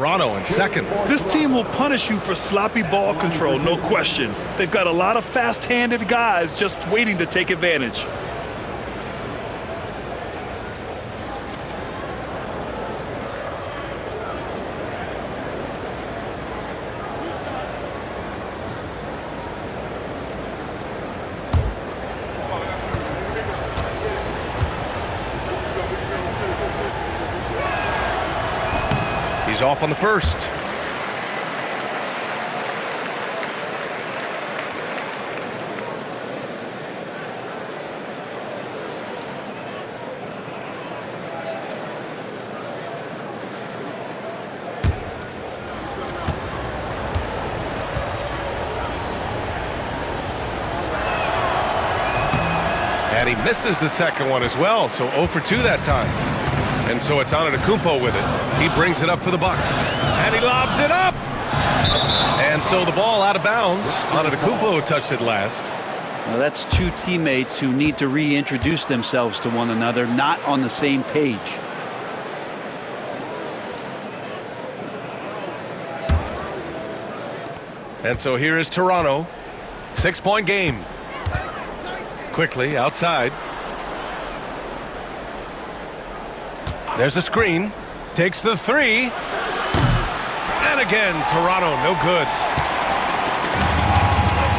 Toronto in second. This team will punish you for sloppy ball control, no question. They've got a lot of fast-handed guys just waiting to take advantage. He's off on the first. And he misses the second one as well, so 0 for 2 that time. And so it's Antetokounmpo with it. He brings it up for the Bucks. And he lobs it up! And so the ball out of bounds. Antetokounmpo touched it last. Well, that's two teammates who need to reintroduce themselves to one another, not on the same page. And so here is Toronto. 6-point game. Quickly outside. There's a screen. Takes the three. And again, Toronto, no good.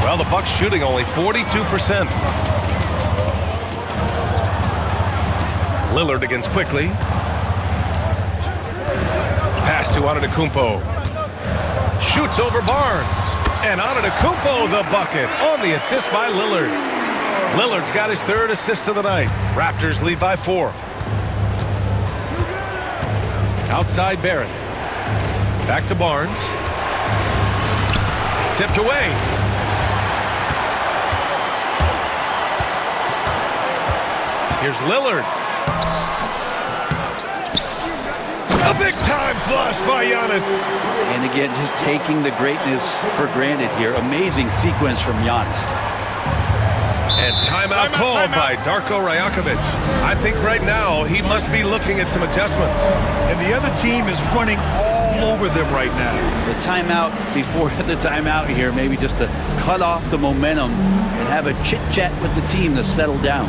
Well, the Bucks shooting only 42%. Lillard against Quickly. Pass to Antetokounmpo. Shoots over Barnes. And Antetokounmpo the bucket on the assist by Lillard. Lillard's got his third assist of the night. Raptors lead by 4. Outside Barrett. Back to Barnes. Tipped away. Here's Lillard. A big-time flush by Giannis. And again, just taking the greatness for granted here. Amazing sequence from Giannis. And timeout called by Darko Rajakovic. I think right now he must be looking at some adjustments. And the other team is running all over them right now. The timeout before the timeout here, maybe just to cut off the momentum and have a chit-chat with the team to settle down.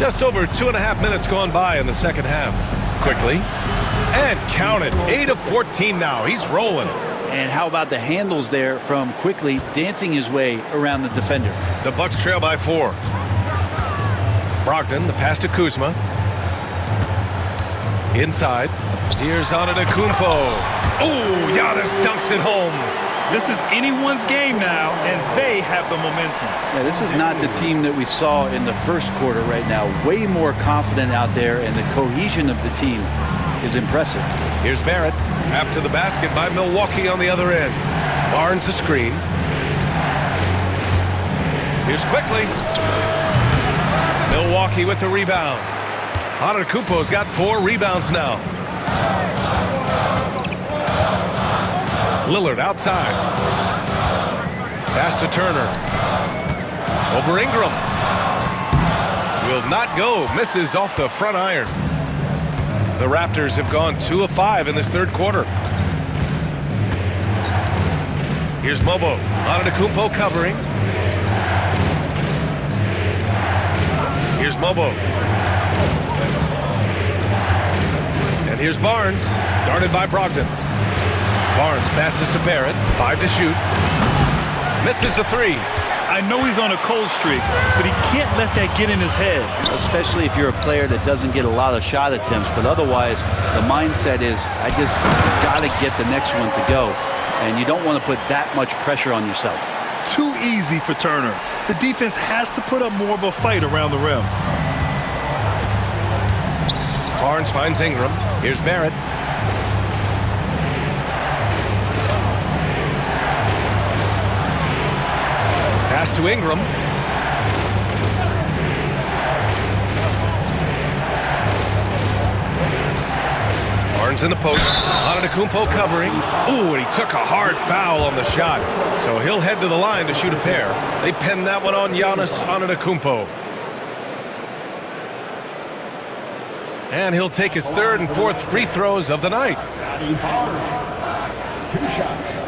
Just over 2.5 minutes gone by in the second half. Quickly. And count it. 8 of 14 now. He's rolling. And how about the handles there from Quickly dancing his way around the defender. The Bucks trail by 4. Brogdon, the pass to Kuzma. Inside. Here's Antetokounmpo. Oh, Giannis dunks it home. This is anyone's game now, and they have the momentum. Yeah, this is not the team that we saw in the first quarter right now. Way more confident out there, and the cohesion of the team is impressive. Here's Barrett after the basket by Milwaukee on the other end. Barnes a screen. Here's quickly. Milwaukee with the rebound. Antetokounmpo's got 4 rebounds now. Lillard outside. Pass to Turner. Over Ingram. Will not go. Misses off the front iron. The Raptors have gone 2 of 5 in this third quarter. Here's Mobo. Antetokounmpo covering. Here's Mobo. And here's Barnes. Guarded by Brogdon. Barnes passes to Barrett. 5 to shoot. Misses the 3. I know he's on a cold streak, but he can't let that get in his head. Especially if you're a player that doesn't get a lot of shot attempts, but otherwise the mindset is, I just got to get the next one to go. And you don't want to put that much pressure on yourself. Too easy for Turner. The defense has to put up more of a fight around the rim. Barnes finds Ingram. Here's Barrett. Pass to Ingram. Barnes in the post. Antetokounmpo covering. Ooh, and he took a hard foul on the shot. So he'll head to the line to shoot a pair. They pin that one on Giannis Antetokounmpo. And he'll take his 3rd and 4th free throws of the night. 2 shots.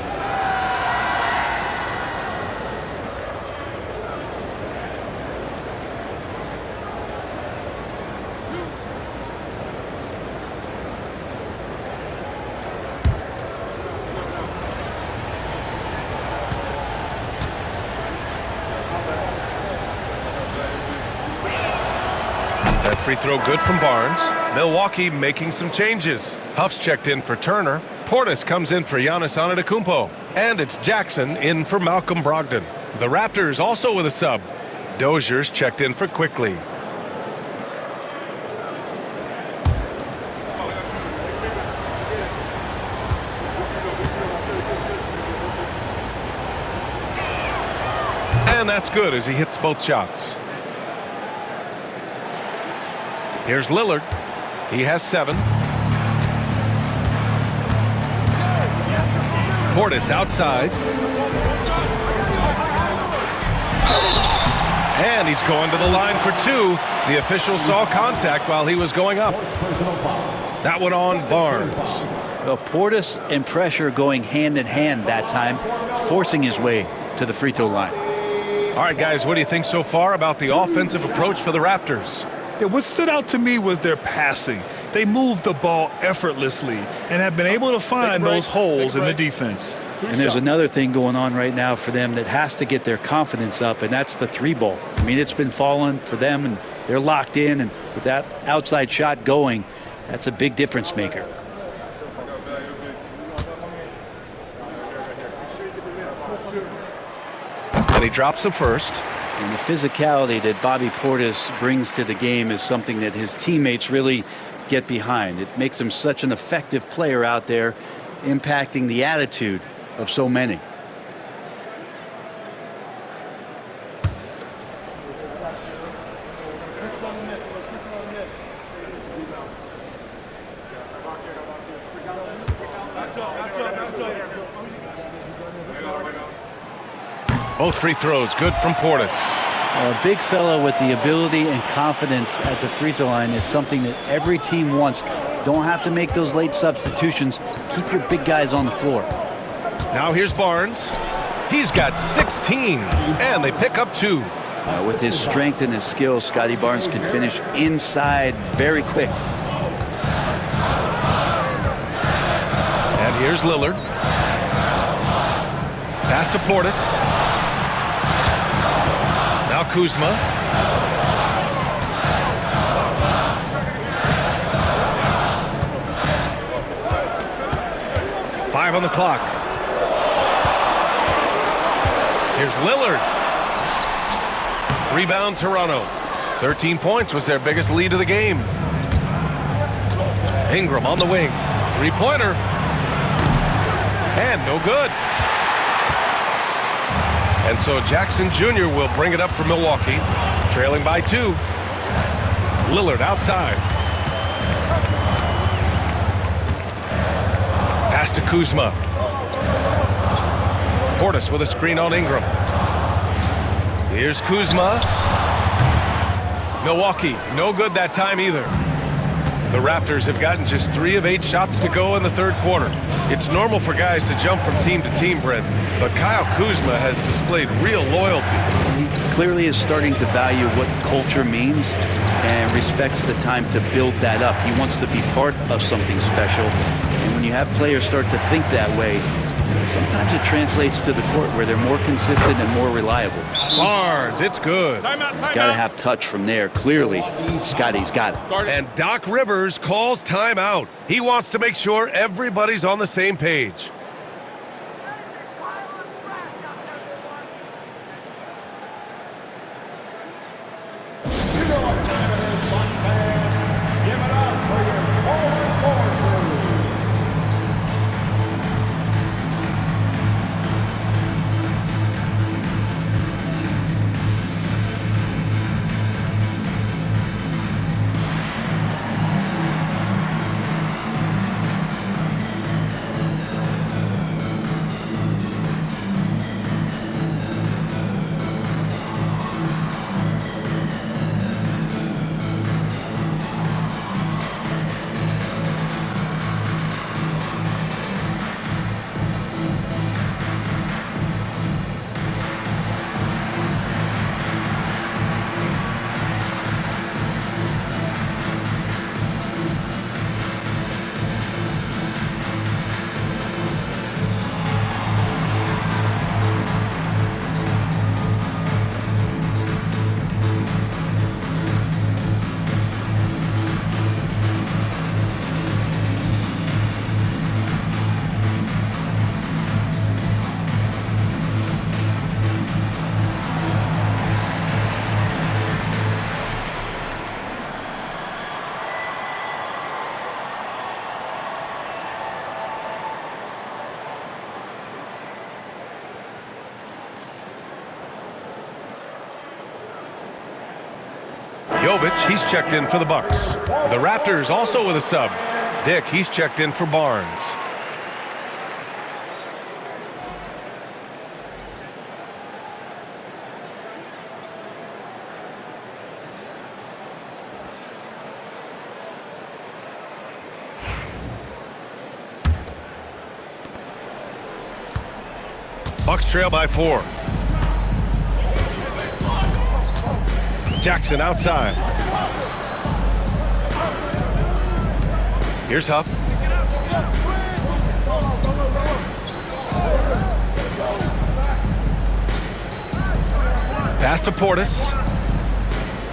That free throw good from Barnes. Milwaukee making some changes. Huff's checked in for Turner. Portis comes in for Giannis Antetokounmpo. And it's Jackson in for Malcolm Brogdon. The Raptors also with a sub. Dozier's checked in for Quickly. And that's good as he hits both shots. Here's Lillard. He has 7. Portis outside. And he's going to the line for 2. The official saw contact while he was going up. That one on Barnes. Well, Portis and pressure going hand in hand that time, forcing his way to the free throw line. All right, guys, what do you think so far about the offensive approach for the Raptors? Yeah, what stood out to me was their passing. They moved the ball effortlessly and have been able to find those holes in the defense. And there's another thing going on right now for them that has to get their confidence up, and that's the 3 ball. I mean, it's been falling for them, and they're locked in, and with that outside shot going, that's a big difference maker. And he drops the first. And the physicality that Bobby Portis brings to the game is something that his teammates really get behind. It makes him such an effective player out there, impacting the attitude of so many. Both free throws good from Portis. A big fella with the ability and confidence at the free throw line is something that every team wants. Don't have to make those late substitutions. Keep your big guys on the floor. Now here's Barnes. He's got 16, and they pick up 2. With his strength and his skill, Scotty Barnes can finish inside very quick. And here's Lillard. Pass to Portis. Now Kuzma. 5 on the clock. Here's Lillard. Rebound, Toronto. 13 points was their biggest lead of the game. Ingram on the wing. Three-pointer. And no good. And so Jackson Jr. will bring it up for Milwaukee, trailing by 2. Lillard outside. Pass to Kuzma. Portis with a screen on Ingram. Here's Kuzma. Milwaukee, no good that time either. The Raptors have gotten just 3 of 8 shots to go in the third quarter. It's normal for guys to jump from team to team, Brent, but Kyle Kuzma has displayed real loyalty. He clearly is starting to value what culture means and respects the time to build that up. He wants to be part of something special. And when you have players start to think that way, sometimes it translates to the court where they're more consistent and more reliable. Barnes, it's good. Got to have touch from there. Clearly, Scotty's got it. And Doc Rivers calls timeout. He wants to make sure everybody's on the same page. Jovic, he's checked in for the Bucks. The Raptors also with a sub. Dick, he's checked in for Barnes. Bucks trail by 4. Jackson outside. Here's Huff. Pass to Portis.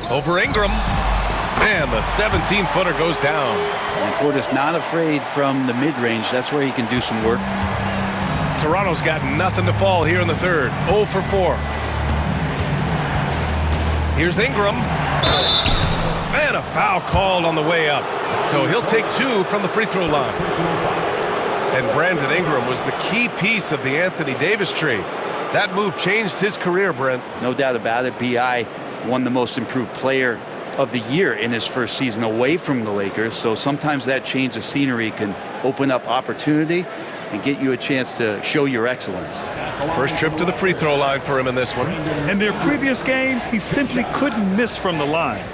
Over Ingram. And the 17-footer goes down. And Portis not afraid from the mid-range. That's where he can do some work. Toronto's got nothing to fall here in the third. 0 for 4. Here's Ingram. And a foul called on the way up. So he'll take 2 from the free throw line. And Brandon Ingram was the key piece of the Anthony Davis trade. That move changed his career, Brent. No doubt about it. B.I. won the most improved player of the year in his first season away from the Lakers. So sometimes that change of scenery can open up opportunity and get you a chance to show your excellence. First trip to the free throw line for him in this one. In their previous game, he simply couldn't miss from the line.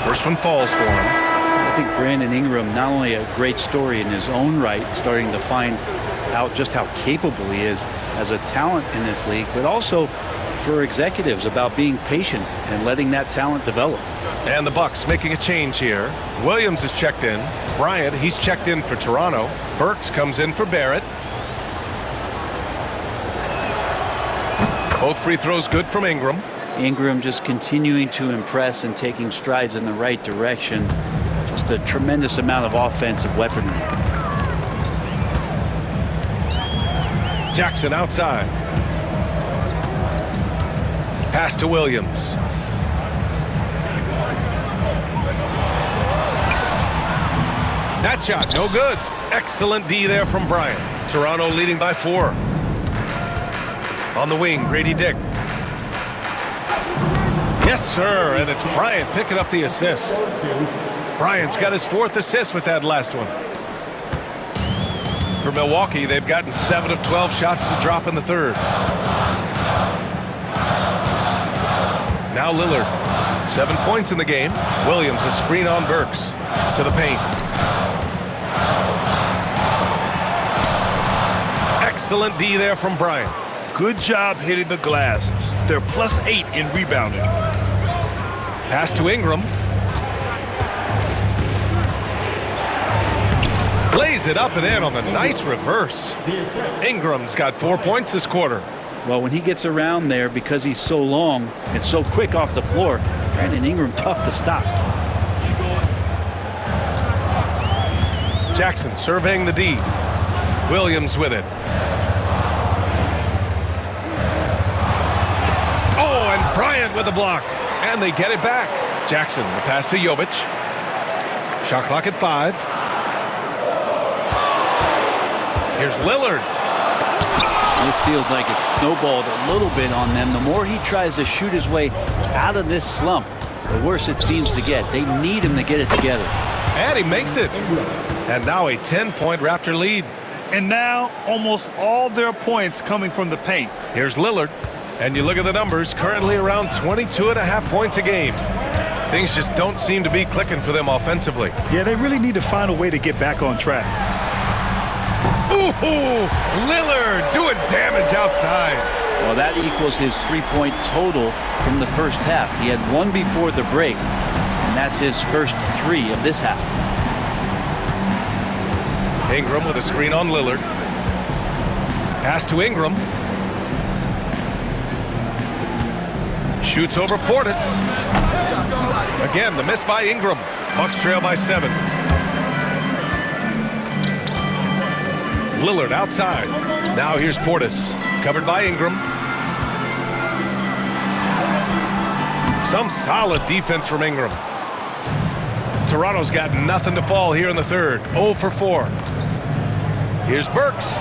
First one falls for him. I think Brandon Ingram, not only a great story in his own right, starting to find out just how capable he is as a talent in this league, but also for executives about being patient and letting that talent develop. And the Bucks making a change here. Williams is checked in. Bryant, he's checked in for Toronto. Burks comes in for Barrett. Both free throws good from Ingram. Ingram just continuing to impress and taking strides in the right direction. Just a tremendous amount of offensive weaponry. Jackson outside. Pass to Williams. That shot, no good. Excellent D there from Bryant. Toronto leading by 4. On the wing, Grady Dick. Yes, sir, and it's Bryant picking up the assist. Bryant's got his 4th assist with that last one. For Milwaukee, they've gotten 7 of 12 shots to drop in the 3rd. Now Lillard. 7 points in the game. Williams a screen on Burks. To the paint. Excellent D there from Bryant. Good job hitting the glass. They're +8 in rebounding. Pass to Ingram. Lays it up and in on the nice reverse. Ingram's got 4 points this quarter. Well, when he gets around there, because he's so long and so quick off the floor, Brandon Ingram tough to stop. Jackson surveying the D. Williams with it. Oh, and Bryant with the block. And they get it back. Jackson, the pass to Jovic. Shot clock at 5. Here's Lillard. This feels like it's snowballed a little bit on them. The more he tries to shoot his way out of this slump, the worse it seems to get. They need him to get it together. And he makes it. And now a 10-point Raptor lead. And now almost all their points coming from the paint. Here's Lillard. And you look at the numbers, currently around 22.5 points a game. Things just don't seem to be clicking for them offensively. Yeah, they really need to find a way to get back on track. Ooh, Lillard doing damage outside. Well, that equals his 3-point total from the first half. He had 1 before the break, and that's his first 3 of this half. Ingram with a screen on Lillard. Pass to Ingram. Shoots over Portis. Again, the miss by Ingram. Bucks trail by 7. Lillard outside. Now here's Portis. Covered by Ingram. Some solid defense from Ingram. Toronto's got nothing to fall here in the 3rd. 0 for 4. Here's Burks.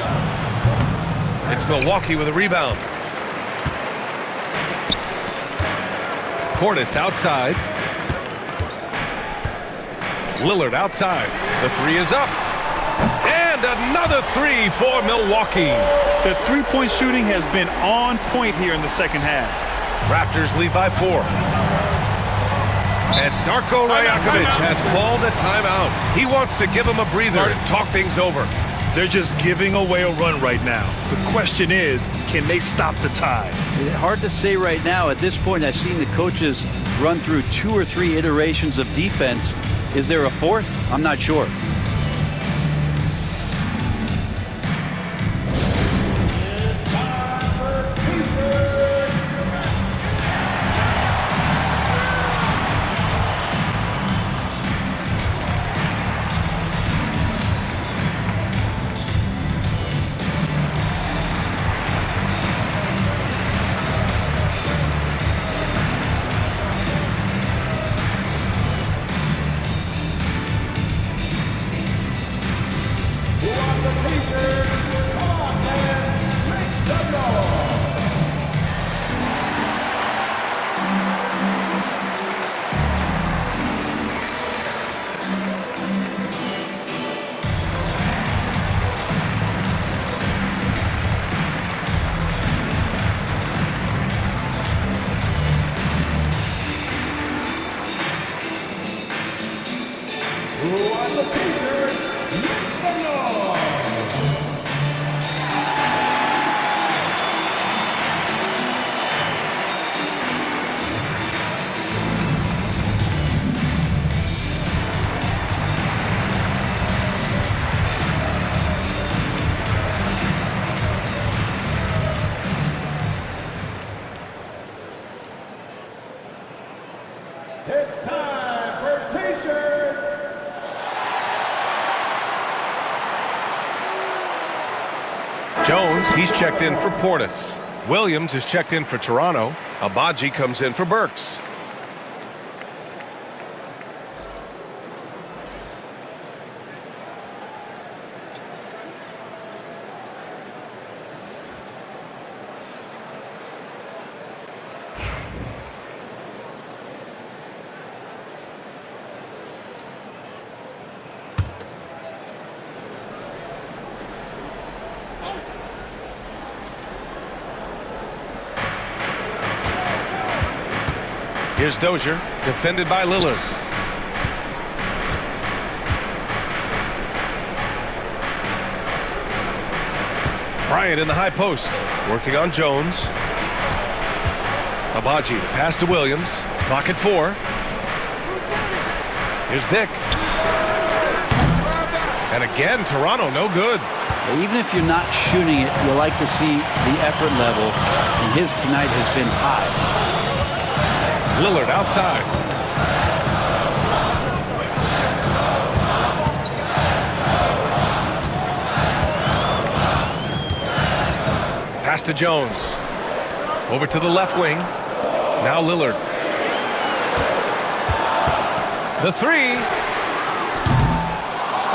It's Milwaukee with a rebound. Portis outside. Lillard outside. The 3 is up. And another 3 for Milwaukee. Their 3-point shooting has been on point here in the second half. Raptors lead by 4. And Darko Rajakovic has called a timeout. He wants to give him a breather and talk things over. They're just giving away a run right now. The question is, can they stop the tide? Hard to say right now. At this point, I've seen the coaches run through 2 or 3 iterations of defense. Is there a 4th? I'm not sure. It's time for T-shirts. Jones, he's checked in for Portis. Williams is checked in for Toronto. Abaji comes in for Burks. Here's Dozier, defended by Lillard. Bryant in the high post, working on Jones. Abaji, pass to Williams. Clock at 4. Here's Dick. And again, Toronto, no good. Even if you're not shooting it, you like to see the effort level, and his tonight has been high. Lillard outside. Pass to Jones. Over to the left wing. Now Lillard. The 3.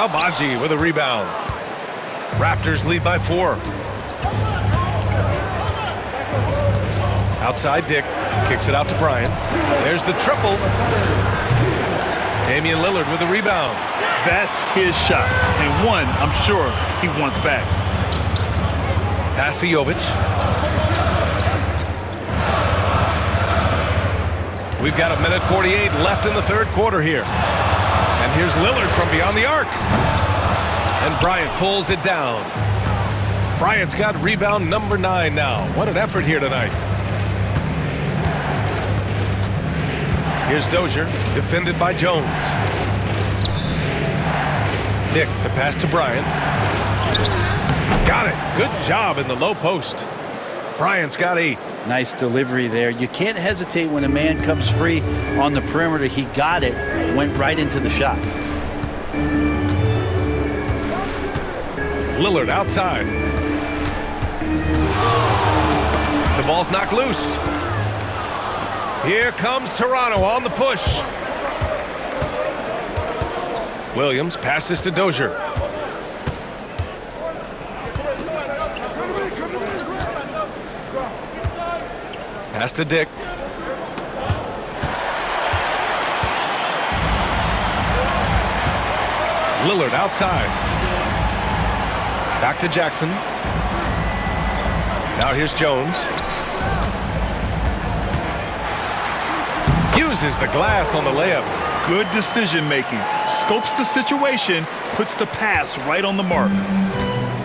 Abaji with a rebound. Raptors lead by 4. Outside Dick. Kicks it out to Bryant. There's the triple. Damian Lillard with a rebound. That's his shot, and one I'm sure he wants back. Pass to Jovic. We've got 1:48 left in the third quarter here. And here's Lillard from beyond the arc. And Bryant pulls it down. Bryant's got rebound number 9 now. What an effort here tonight. Here's Dozier, defended by Jones. Dick, the pass to Bryant. Got it. Good job in the low post. Bryant's got 8. Nice delivery there. You can't hesitate when a man comes free on the perimeter. He got it, went right into the shot. Lillard outside. The ball's knocked loose. Here comes Toronto on the push. Williams passes to Dozier. Pass to Dick. Lillard outside. Back to Jackson. Now here's Jones. Uses the glass on the layup. Good decision making. Scopes the situation, puts the pass right on the mark.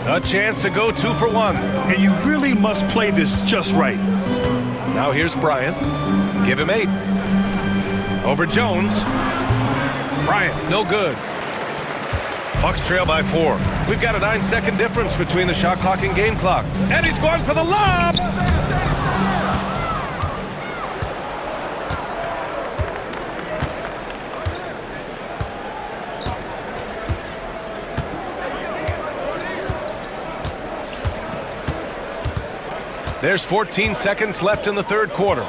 A chance to go 2 for 1. And you really must play this just right. Now here's Bryant. Give him 8. Over Jones. Bryant, no good. Bucks trail by 4. We've got a 9-second difference between the shot clock and game clock. And he's going for the lob! There's 14 seconds left in the third quarter.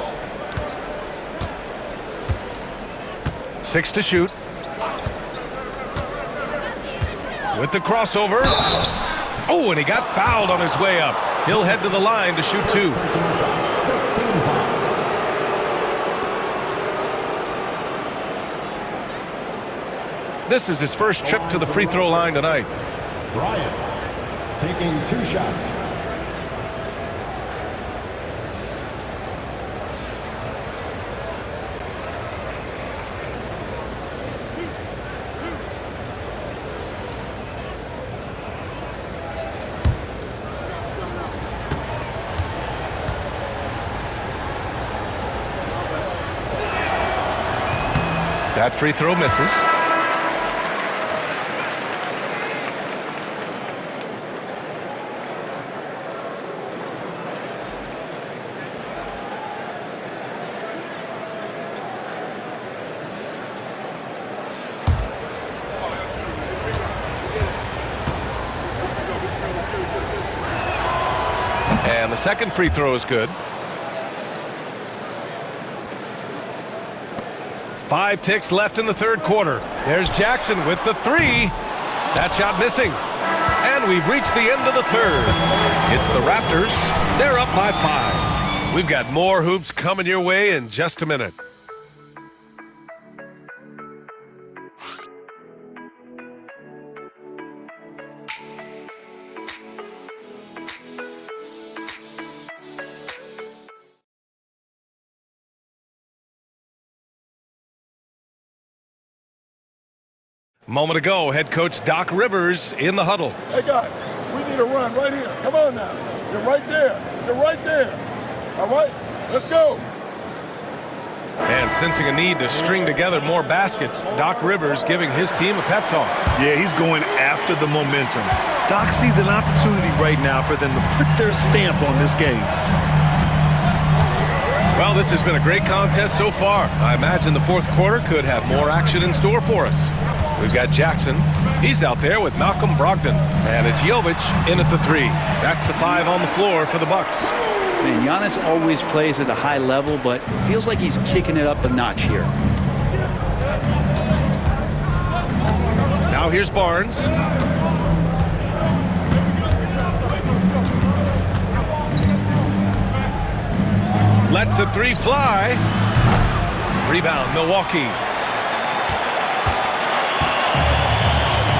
6 to shoot. With the crossover. Oh, and he got fouled on his way up. He'll head to the line to shoot 2. This is his first trip to the free throw line tonight. Bryant taking 2 shots. That free throw misses. The second free throw is good. 5 ticks left in the third quarter. There's Jackson with the three. That shot missing. And we've reached the end of the third. It's the Raptors. They're up by 5. We've got more hoops coming your way in just a minute. Moment ago, head coach Doc Rivers in the huddle. Hey guys, we need a run right here. Come on now. You're right there. You're right there. All right, let's go. And sensing a need to string together more baskets, Doc Rivers giving his team a pep talk. Yeah, he's going after the momentum. Doc sees an opportunity right now for them to put their stamp on this game. Well, this has been a great contest so far. I imagine the fourth quarter could have more action in store for us. We've got Jackson. He's out there with Malcolm Brogdon. And it's Jovic in at the three. That's the 5 on the floor for the Bucks. Man, Giannis always plays at a high level, but it feels like he's kicking it up a notch here. Now here's Barnes. Lets the three fly. Rebound, Milwaukee.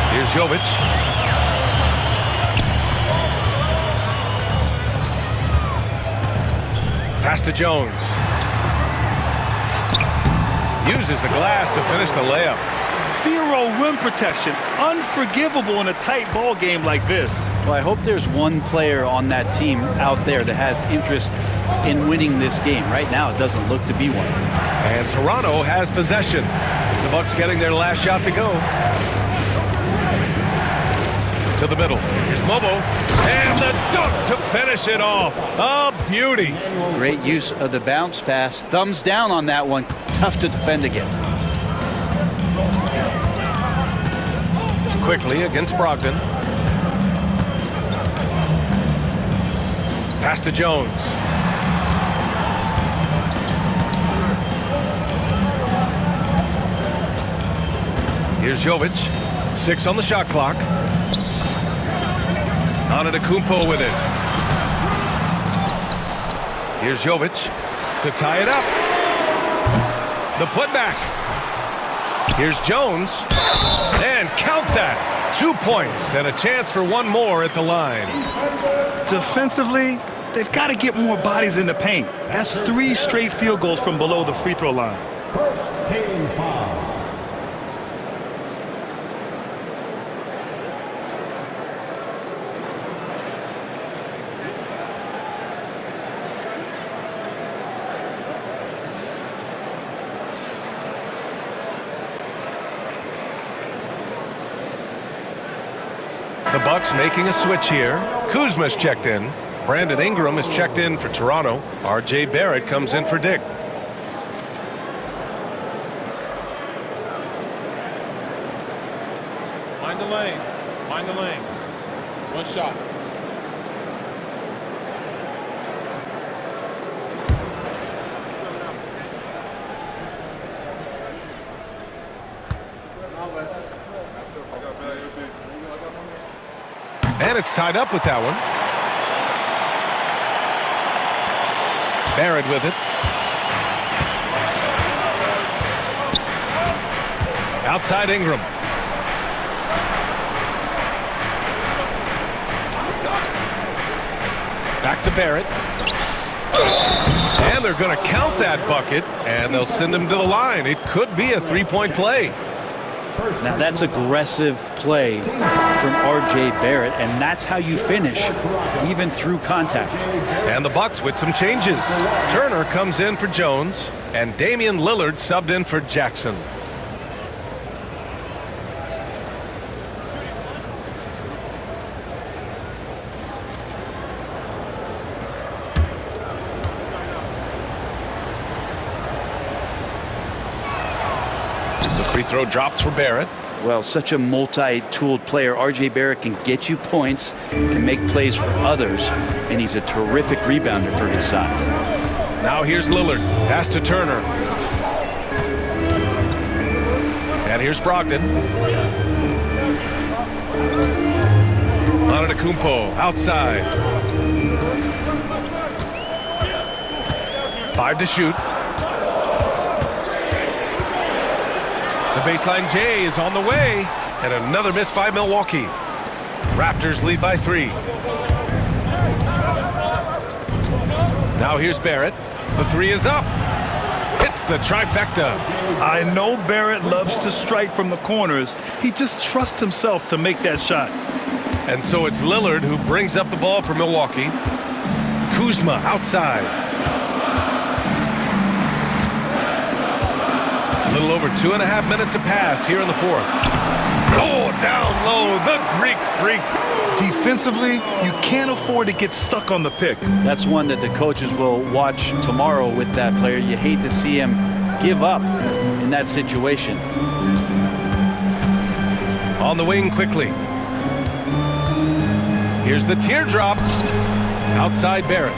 Here's Jovic. Pass to Jones. Uses the glass to finish the layup. Zero rim protection. Unforgivable in a tight ball game like this. Well, I hope there's one player on that team out there that has interest in winning this game. Right now, it doesn't look to be one. And Toronto has possession. The Bucks getting their last shot to go. To the middle. Here's Mobo. And the dunk to finish it off. A beauty. Great use of the bounce pass. Thumbs down on that one. Tough to defend against. Quickly against Brogdon. Pass to Jones. Here's Jovic. 6 on the shot clock. Antetokounmpo with it. Here's Jovic to tie it up. The putback. Here's Jones. And count that. 2 points and a chance for one more at the line. Defensively, they've got to get more bodies in the paint. That's 3 straight field goals from below the free throw line. First team foul. The Bucks making a switch here. Kuzma's checked in. Brandon Ingram is checked in for Toronto. R.J. Barrett comes in for Dick. Mind the lanes. Mind the lanes. One shot. And it's tied up with that one. Barrett with it. Outside Ingram. Back to Barrett. And they're going to count that bucket, and they'll send him to the line. It could be a three-point play. Now that's aggressive play from R.J. Barrett, and that's how you finish, even through contact. And the Bucks with some changes. Turner comes in for Jones, and Damian Lillard subbed in for Jackson. The free throw drops for Barrett. Well, such a multi-tooled player. R.J. Barrett can get you points, can make plays for others, and he's a terrific rebounder for his size. Now here's Lillard. Pass to Turner. And here's Brogdon. Antetokounmpo outside. 5 to shoot. The baseline J is on the way. And another miss by Milwaukee. Raptors lead by 3. Now here's Barrett. The 3 is up. Hits the trifecta. I know Barrett loves to strike from the corners. He just trusts himself to make that shot. And so it's Lillard who brings up the ball for Milwaukee. Kuzma outside. A little over 2.5 minutes have passed here in the 4th. Oh, down low, the Greek freak. Defensively, you can't afford to get stuck on the pick. That's one that the coaches will watch tomorrow with that player. You hate to see him give up in that situation. On the wing quickly. Here's the teardrop. Outside Barrett.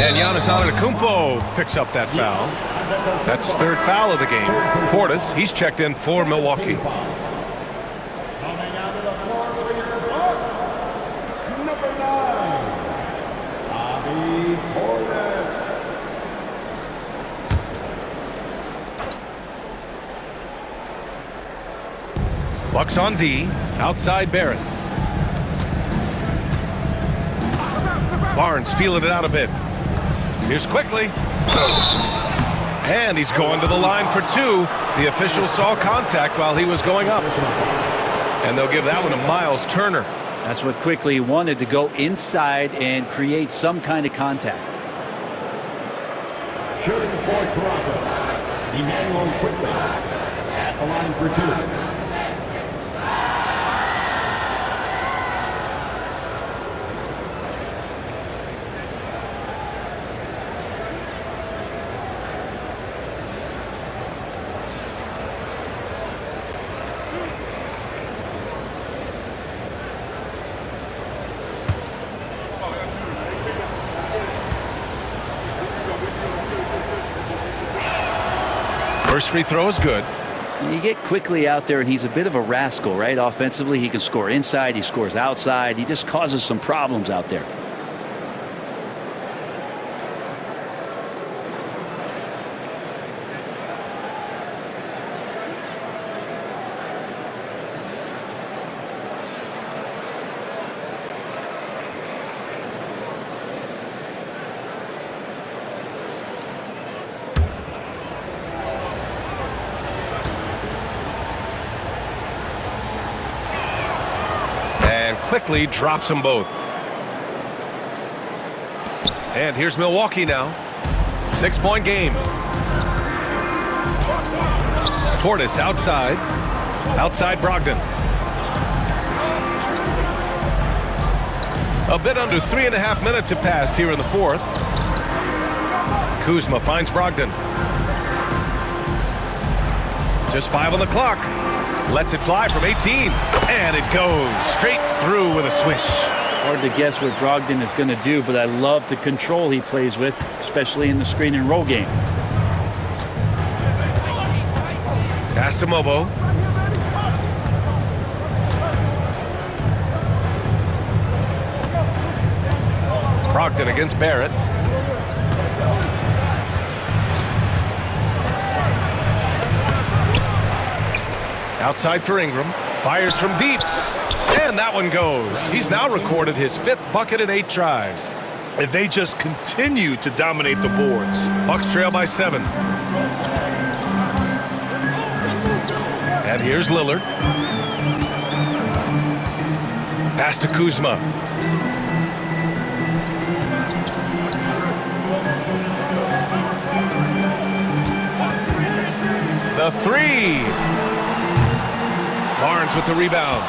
And Giannis Antetokounmpo picks up that foul. That's his 3rd foul of the game. Portis, he's checked in for Milwaukee. Coming out of the floor for your Bucks, number 9, Bobby Portis. Bucks on D. Outside Barrett. Barnes feeling it out a bit. Here's quickly. And he's going to the line for 2. The official saw contact while he was going up. And they'll give that one to Miles Turner. That's what Quickly wanted, to go inside and create some kind of contact. Shooting for Toronto, Emmanuel Quickly at the line for 2. First free throw is good. You get Quickly out there, and he's a bit of a rascal, right? Offensively, he can score inside, he scores outside. He just causes some problems out there. Quickly drops them both. And here's Milwaukee now. 6-point game. Portis outside. Outside Brogdon. A bit under 3.5 minutes have passed here in the 4th. Kuzma finds Brogdon. Just 5 on the clock. Lets it fly from 18, and it goes straight through with a swish. Hard to guess what Brogdon is going to do, but I love the control he plays with, especially in the screen and roll game. Pass to Mobo. Brogdon against Barrett. Outside for Ingram. Fires from deep. And that one goes. He's now recorded his 5th bucket in 8 tries. And they just continue to dominate the boards. Bucks trail by 7. And here's Lillard. Pass to Kuzma. The 3. Barnes with the rebound.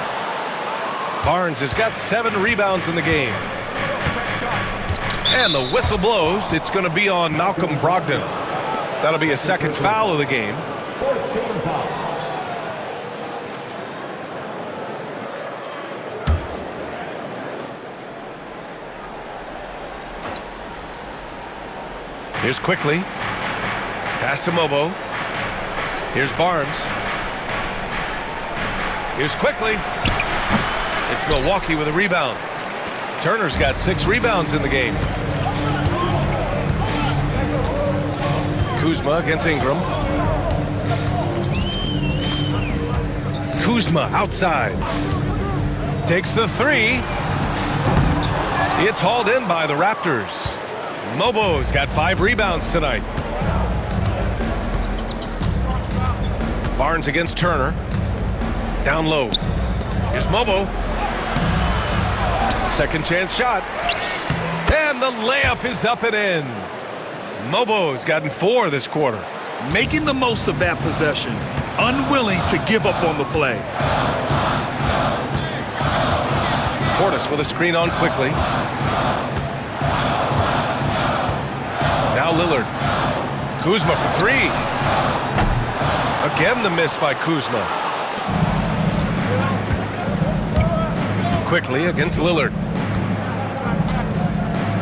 Barnes has got 7 rebounds in the game. And the whistle blows. It's going to be on Malcolm Brogdon. That'll be a 2nd foul of the game. 4th team foul. Here's Quickly. Pass to Mobo. Here's Barnes. Here's Quickly. It's Milwaukee with a rebound. Turner's got 6 rebounds in the game. Kuzma against Ingram. Kuzma outside. Takes the 3. It's hauled in by the Raptors. Mobo's got 5 rebounds tonight. Barnes against Turner. Down low. Here's Mobo. Second chance shot. And the layup is up and in. Mobo's gotten 4 this quarter. Making the most of that possession. Unwilling to give up on the play. Portis with a screen on Quickly. Now Lillard. Kuzma for 3. Again the miss by Kuzma. Quickly against Lillard.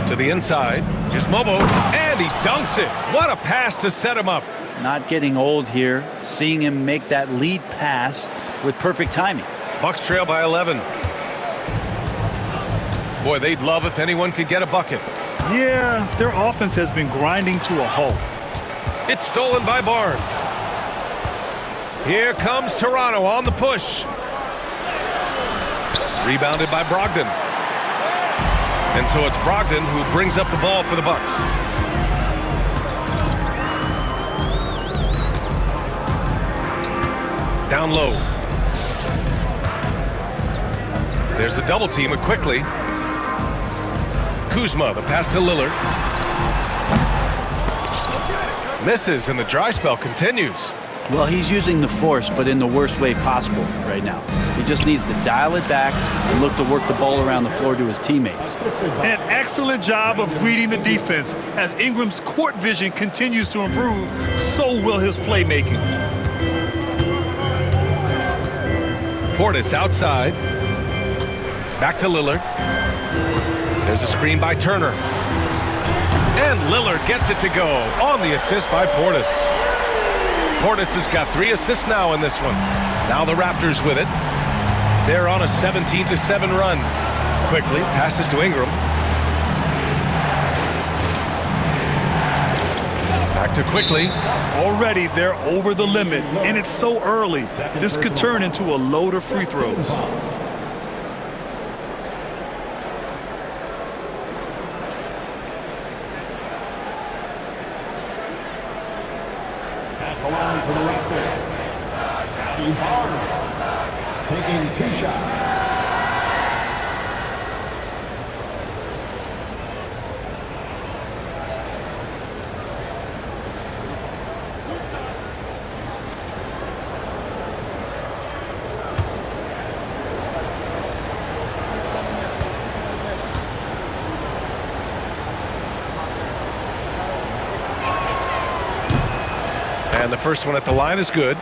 To the inside. Here's Mobo. And he dunks it. What a pass to set him up. Not getting old here. Seeing him make that lead pass with perfect timing. Bucks trail by 11. Boy, they'd love if anyone could get a bucket. Yeah, their offense has been grinding to a halt. It's stolen by Barnes. Here comes Toronto on the push. Rebounded by Brogdon. And so it's Brogdon who brings up the ball for the Bucks. Down low. There's the double team Quickly. Kuzma, the pass to Lillard. Misses, and the dry spell continues. Well, he's using the force, but in the worst way possible right now. He just needs to dial it back and look to work the ball around the floor to his teammates. An excellent job of reading the defense. As Ingram's court vision continues to improve, so will his playmaking. Portis outside. Back to Lillard. There's a screen by Turner. And Lillard gets it to go on the assist by Portis. Portis has got 3 assists now in this one. Now the Raptors with it. They're on a 17-7 run. Quickly passes to Ingram. Back to Quickly. Already they're over the limit, and it's so early. This could turn into a load of free throws. At the line for the Raptors, Scotty Barnes taking 2 shots. And the first one at the line is good.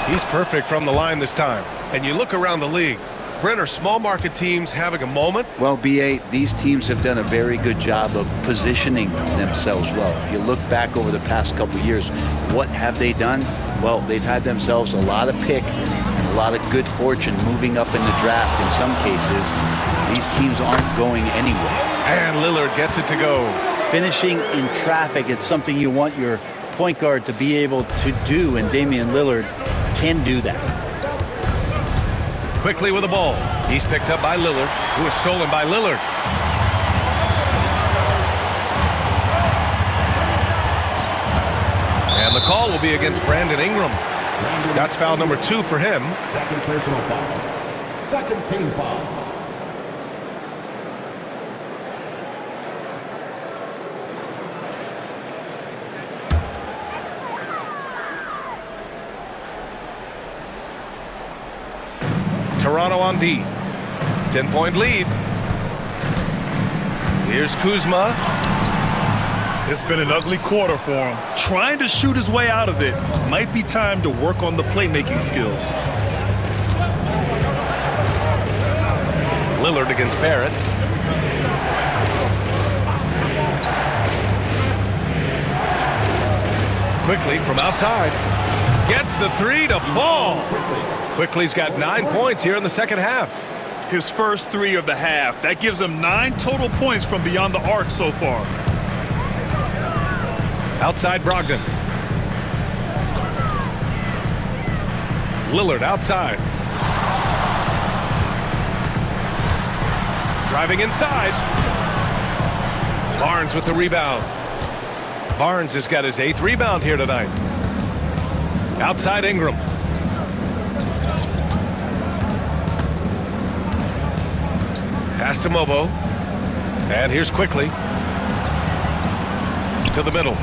He's perfect from the line this time. And you look around the league. Brent, are small market teams having a moment? Well, B.A., these teams have done a very good job of positioning themselves well. If you look back over the past couple of years, what have they done? Well, they've had themselves a lot of pick and a lot of good fortune moving up in the draft in some cases. These teams aren't going anywhere. And Lillard gets it to go. Finishing in traffic, it's something you want your point guard to be able to do, and Damian Lillard can do that. Quickly with the ball. He's picked up by Lillard, who is stolen by Lillard. And the call will be against Brandon Ingram. That's foul number 2 for him. Second personal foul. Second team foul. Toronto on D. 10-point lead. Here's Kuzma. It's been an ugly quarter for him. Trying to shoot his way out of it. Might be time to work on the playmaking skills. Lillard against Barrett. Quickly from outside. Gets the three to fall. Quickly's got 9 points here in the second half. His first 3 of the half. That gives him 9 total points from beyond the arc so far. Outside Brogdon. Lillard outside. Driving inside. Barnes with the rebound. Barnes has got his 8th rebound here tonight. Outside Ingram. Pass to Mobo. And here's Quickly. To the middle.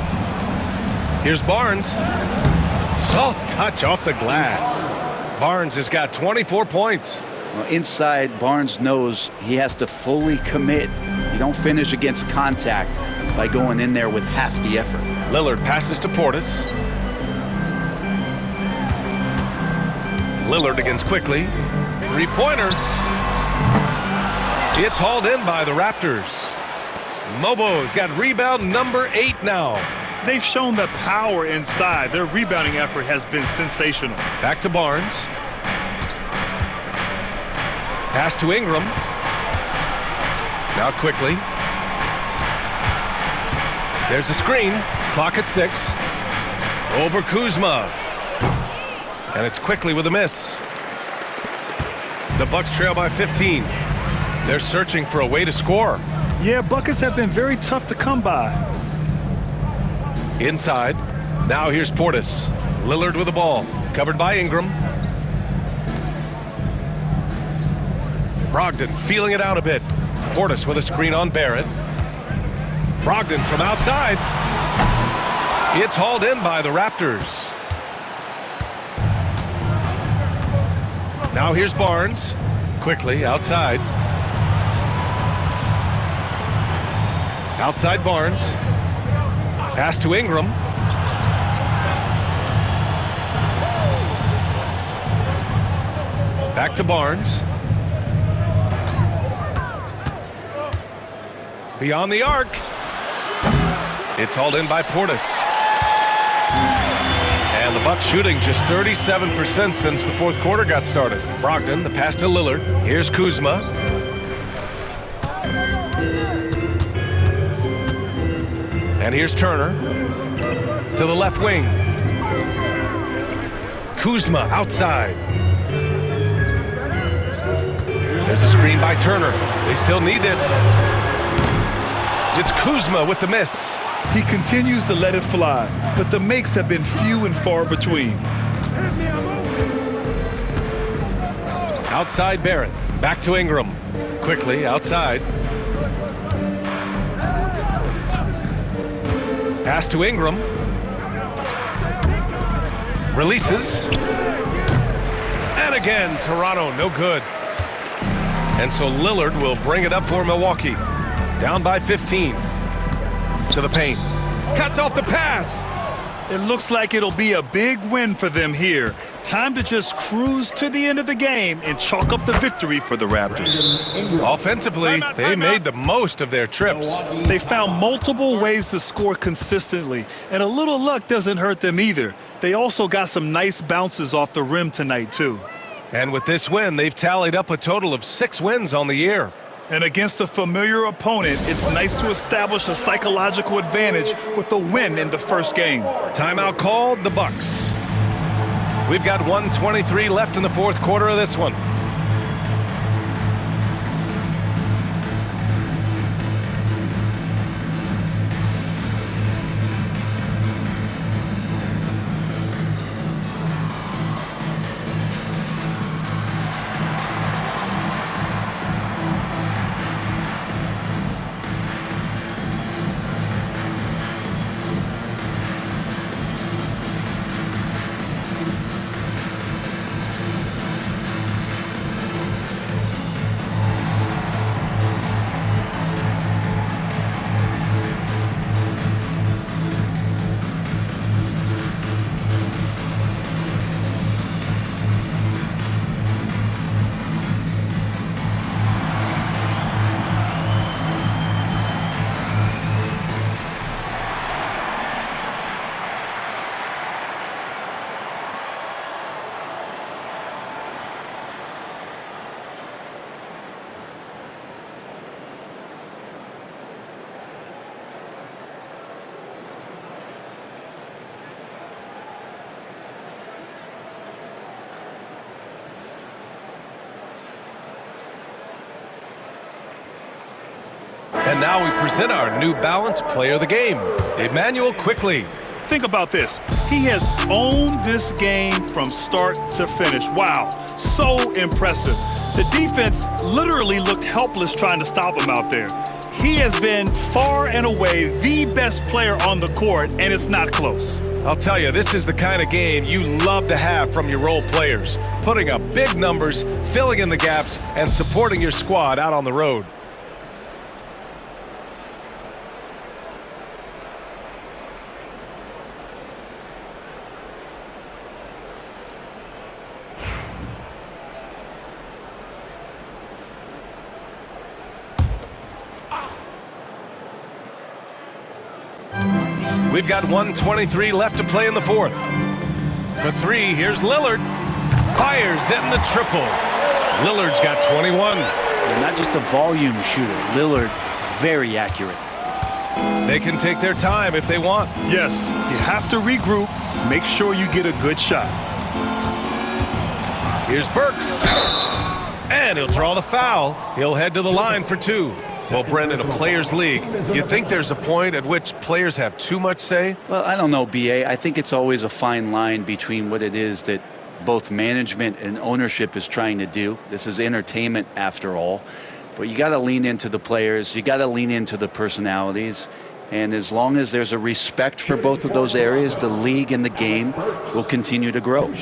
Here's Barnes. Soft touch off the glass. Barnes has got 24 points. Well, inside, Barnes knows he has to fully commit. You don't finish against contact by going in there with half the effort. Lillard passes to Portis. Lillard against Quickly. Three-pointer. It's hauled in by the Raptors. Mobo's got rebound number 8 now. They've shown the power inside. Their rebounding effort has been sensational. Back to Barnes. Pass to Ingram. Now Quickly. There's a screen. Clock at 6. Over Kuzma. And it's Quickly with a miss. The Bucks trail by 15. They're searching for a way to score. Yeah, buckets have been very tough to come by. Inside. Now here's Portis. Lillard with the ball. Covered by Ingram. Brogdon feeling it out a bit. Portis with a screen on Barrett. Brogdon from outside. It's hauled in by the Raptors. Now here's Barnes. Quickly outside. Outside Barnes. Pass to Ingram. Back to Barnes. Beyond the arc. It's hauled in by Portis. And the Bucks shooting just 37% since the fourth quarter got started. Brogdon, the pass to Lillard. Here's Kuzma. And here's Turner. To the left wing. Kuzma outside. There's a screen by Turner. They still need this. It's Kuzma with the miss. He continues to let it fly, but the makes have been few and far between. Outside Barrett. Back to Ingram. Quickly outside. Pass to Ingram. Releases. And again, Toronto, no good. And so Lillard will bring it up for Milwaukee. Down by 15. To the paint. Cuts off the pass. It looks like it'll be a big win for them here. Time to just cruise to the end of the game and chalk up the victory for the Raptors. Offensively, they made the most of their trips. They found multiple ways to score consistently, and a little luck doesn't hurt them either. They also got some nice bounces off the rim tonight, too. And with this win, they've tallied up a total of 6 wins on the year. And against a familiar opponent, it's nice to establish a psychological advantage with a win in the first game. Timeout called, the Bucks. We've got 1:23 left in the fourth quarter of this one. And now we present our New Balance Player of the Game, Emmanuel Quickly. Think about this. He has owned this game from start to finish. Wow, so impressive. The defense literally looked helpless trying to stop him out there. He has been far and away the best player on the court, and it's not close. I'll tell you, this is the kind of game you love to have from your role players. Putting up big numbers, filling in the gaps, and supporting your squad out on the road. We've got 1:23 left to play in the fourth. For three, here's Lillard. Fires in the triple. Lillard's got 21. And not just a volume shooter. Lillard, very accurate. They can take their time if they want. Yes, you have to regroup. Make sure you get a good shot. Here's Burks. And he'll draw the foul. He'll head to the line for two. Well, Brendan, a players' league, you think there's a point at which players have too much say? Well, I don't know, B.A. I think it's always a fine line between what it is that both management and ownership is trying to do. This is entertainment after all. But you got to lean into the players. You got to lean into the personalities. And as long as there's a respect for both of those areas, the league and the game will continue to grow.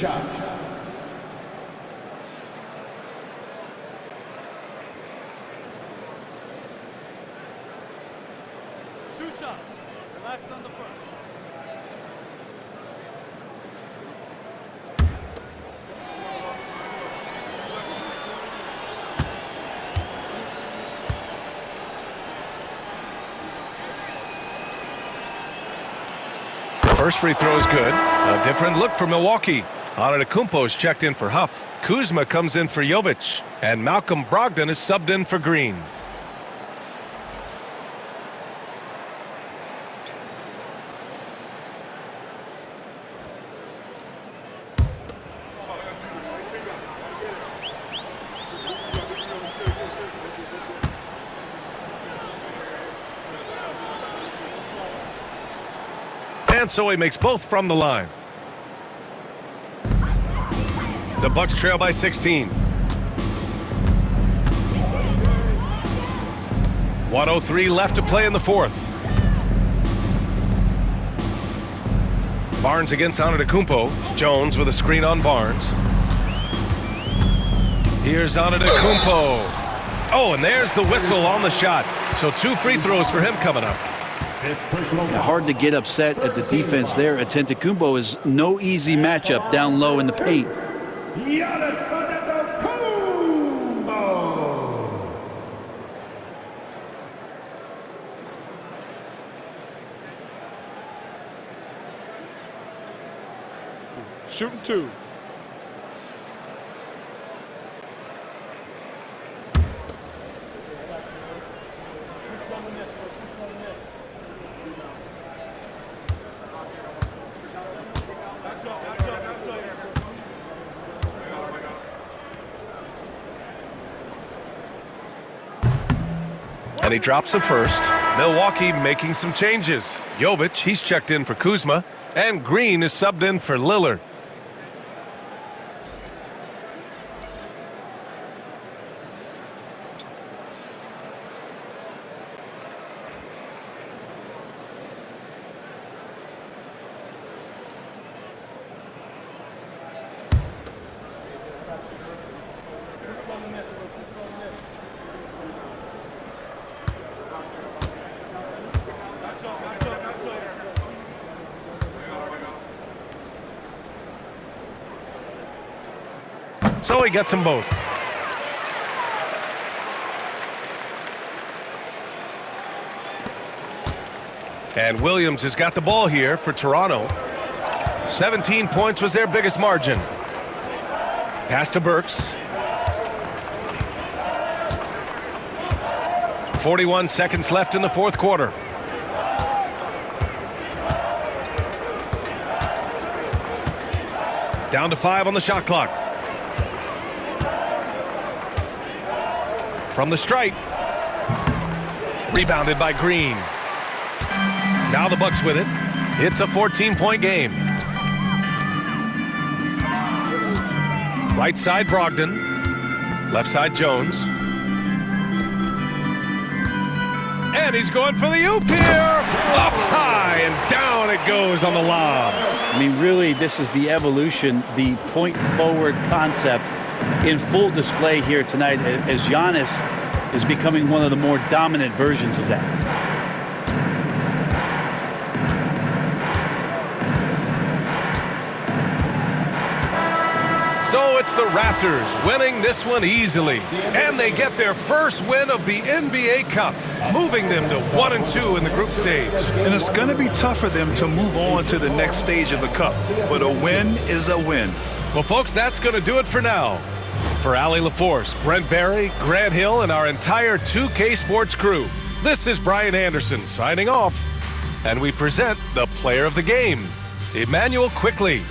First free throw is good. A different look for Milwaukee. Antetokounmpo's checked in for Huff. Kuzma comes in for Jovic. And Malcolm Brogdon is subbed in for Green. And so he makes both from the line. The Bucks trail by 16. 1:03 left to play in the fourth. Barnes against Antetokounmpo. Jones with a screen on Barnes. Here's Antetokounmpo. Oh, and there's the whistle on the shot. So two free throws for him coming up. Hard to get upset at the defense there. Antetokounmpo is no easy matchup down low in the paint. Shooting two. And he drops the first. Milwaukee making some changes. Jovic, he's checked in for Kuzma. And Green is subbed in for Lillard. So he gets them both. And Williams has got the ball here for Toronto. 17 points was their biggest margin. Pass to Burks. 41 seconds left in the fourth quarter. Down to 5 on the shot clock. From the stripe. Rebounded by Green. Now the Bucks with it. It's a 14-point game. Right side Brogdon. Left side Jones. And he's going for the oop here. Up high and down it goes on the lob. I mean, really, this is the evolution, the point forward concept in full display here tonight as Giannis is becoming one of the more dominant versions of that. So it's the Raptors winning this one easily. And they get their first win of the NBA Cup, moving them to 1-2 in the group stage. And it's going to be tough for them to move on to the next stage of the Cup. But a win is a win. Well, folks, that's going to do it for now. For Allie LaForce, Brent Barry, Grant Hill, and our entire 2K Sports crew, this is Brian Anderson signing off. And we present the player of the game, Emmanuel Quickley.